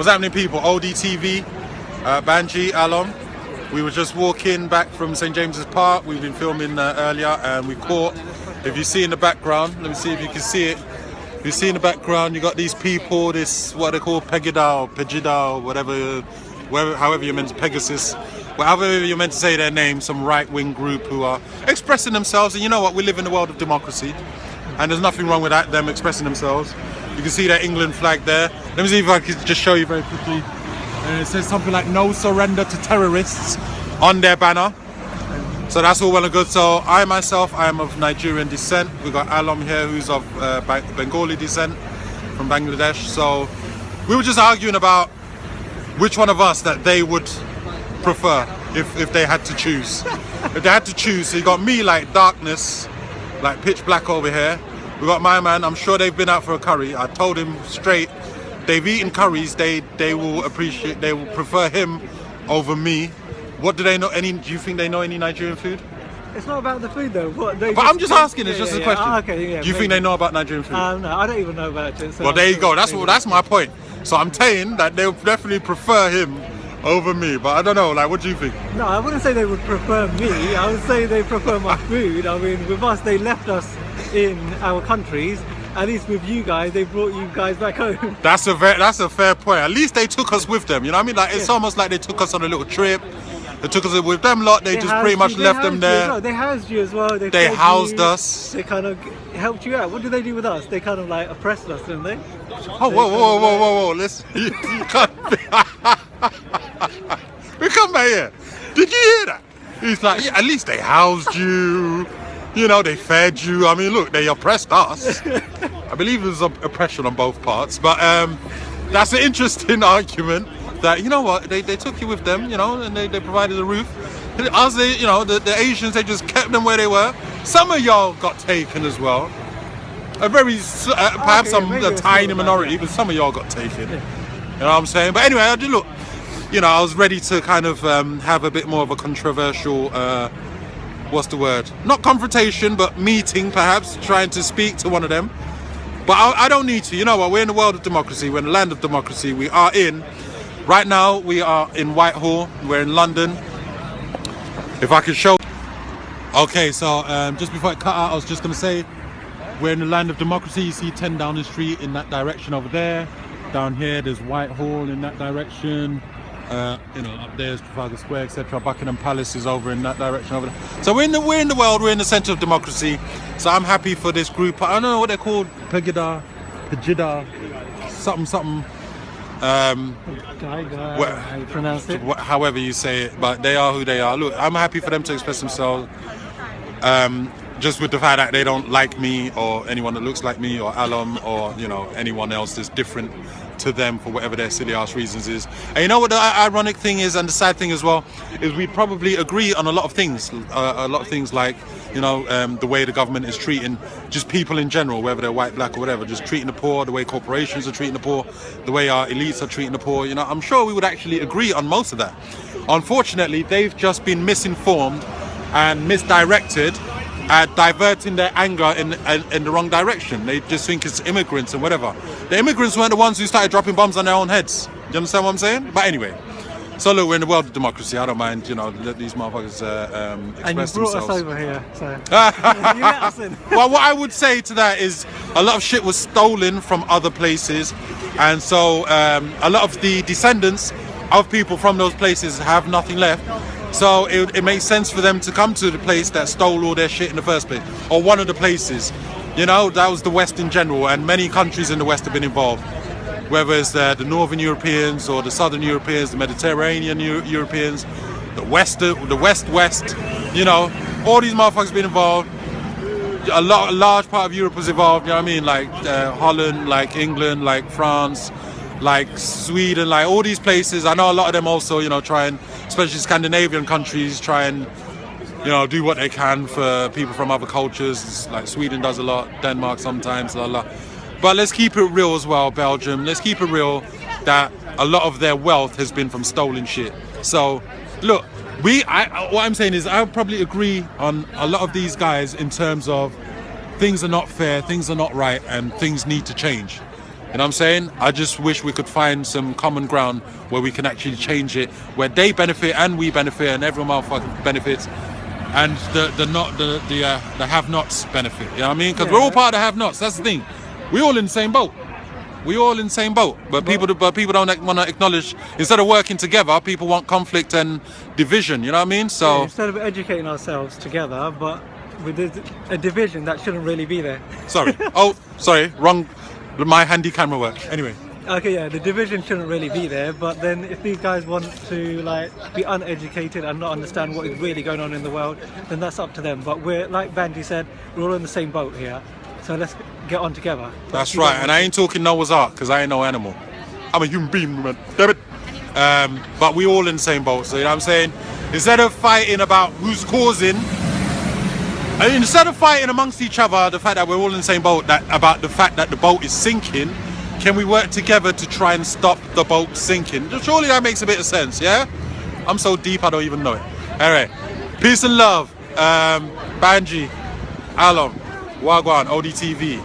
What's happening, people? ODTV, Banji, Alon. We were just walking back from St. James's Park. We've been filming earlier, and we caught, if you see in the background, let me see if you can see it. If you see in the background, you got these people, this, what they call Pegida or Pegida or whatever, however you're meant to, Pegasus, however you're meant to say their name, some right-wing group who are expressing themselves. And you know what, we live in the world of democracy, and there's nothing wrong with that, them expressing themselves. You can see that England flag there. Let me see if I can just show you very quickly. It says something like "No surrender to terrorists" on their banner. So that's all well and good. So I myself, I am of Nigerian descent. We got Alom here, who's of Bengali descent from Bangladesh. So we were just arguing about which one of us that they would prefer if they had to choose. If they had to choose, so you got me like darkness, like pitch black over here. We got my man, I'm sure they've been out for a curry. I told him straight, they've eaten curries, they will appreciate, they will prefer him over me. What do they know, do you think they know any Nigerian food? It's not about the food though. I'm just asking, it's just a question. Oh, okay, yeah, do you think they know about Nigerian food? No, I don't even know about it. So well, there you go, that's my point. So I'm saying that they'll definitely prefer him over me, but I don't know, like, what do you think? No, I wouldn't say they would prefer me, I would say they prefer my food. I mean, with us, they left us in our countries. At least with you guys, they brought you guys back home. That's a fair point. At least they took us with them, you know what I mean? Like, it's almost like they took us on a little trip. They took us with them lot, they just pretty much left them there. Well. They housed you as well. They housed us. They kind of helped you out. What did they do with us? They kind of like oppressed us, didn't they? Oh, whoa. Listen, you can't. We come back here. Did you hear that? He's like, yeah, at least they housed you. You know, they fed you. I mean, look, they oppressed us. I believe there's oppression on both parts, but that's an interesting argument. That, you know what, they took you with them, you know, and they provided a roof. Us, you know, the Asians, they just kept them where they were. Some of y'all got taken as well. A very, perhaps a tiny minority, but some of y'all got taken. You know what I'm saying? But anyway, I did look, you know, I was ready to kind of have a bit more of a controversial, what's the word? Not confrontation, but meeting, perhaps, trying to speak to one of them. But I don't need to. You know what, we're in the world of democracy, we're in the land of democracy. We are in. Right now, we are in Whitehall. We're in London. If I could show. Okay, so just before it cut out, I was just going to say, we're in the land of democracy. You see 10 Downing Street in that direction over there. Down here, there's Whitehall in that direction. You know, up there's Trafalgar Square, etc. Buckingham Palace is over in that direction over there. So we're in the world. We're in the centre of democracy. So I'm happy for this group. I don't know what they're called. Pegida, something. How you pronounce it? However you say it, but they are who they are. Look, I'm happy for them to express themselves. Just with the fact that they don't like me or anyone that looks like me or Alom or, you know, anyone else that's different to them for whatever their silly ass reasons is. And you know what the ironic thing is, and the sad thing as well, is we probably agree on a lot of things. Like, you know, the way the government is treating just people in general, whether they're white, black or whatever, just treating the poor, the way corporations are treating the poor, the way our elites are treating the poor. You know, I'm sure we would actually agree on most of that. Unfortunately, they've just been misinformed and misdirected at diverting their anger in the wrong direction. They just think it's immigrants and whatever. The immigrants weren't the ones who started dropping bombs on their own heads. You understand what I'm saying? But anyway. So look, we're in the world of democracy. I don't mind, you know, let these motherfuckers express themselves. And you brought us over here, so you let us in. Well, what I would say to that is a lot of shit was stolen from other places, and so a lot of the descendants of people from those places have nothing left. So it makes sense for them to come to the place that stole all their shit in the first place, or one of the places. You know, that was the West in general, and many countries in the West have been involved. Whether it's the Northern Europeans or the Southern Europeans, the Mediterranean Europeans, the West, you know, all these motherfuckers have been involved. A large part of Europe was involved, you know what I mean? Like Holland, like England, like France, like Sweden, like all these places. I know a lot of them also, you know, try and, especially Scandinavian countries, try and, you know, do what they can for people from other cultures. Like Sweden does a lot, Denmark sometimes, la la. But let's keep it real as well, Belgium. Let's keep it real that a lot of their wealth has been from stolen shit. So, look, what I'm saying is I would probably agree on a lot of these guys in terms of things are not fair, things are not right, and things need to change. You know what I'm saying? I just wish we could find some common ground where we can actually change it, where they benefit and we benefit and everyone motherfucking benefits, and the have-nots benefit. You know what I mean? Because we're all part of the have-nots. That's the thing. We all in the same boat. We all in the same boat. But people don't want to acknowledge. Instead of working together, people want conflict and division. You know what I mean? So yeah, instead of educating ourselves together, but with a division that shouldn't really be there. Sorry. Oh, sorry. Wrong. My handy camera work. Anyway. Okay, yeah, the division shouldn't really be there, but then if these guys want to like be uneducated and not understand what is really going on in the world, then that's up to them. But we're, like Bandy said, we're all in the same boat here, so let's get on together. That's right, and I ain't talking Noah's Ark, because I ain't no animal. I'm a human being, man. Damn it. But we all in the same boat, so you know what I'm saying? Instead of fighting about who's causing, instead of fighting amongst each other, the fact that we're all in the same boat, about the fact that the boat is sinking, can we work together to try and stop the boat sinking? Surely that makes a bit of sense, yeah? I'm so deep I don't even know it. Alright, peace and love. Banji, Alom, Wagwan, ODTV.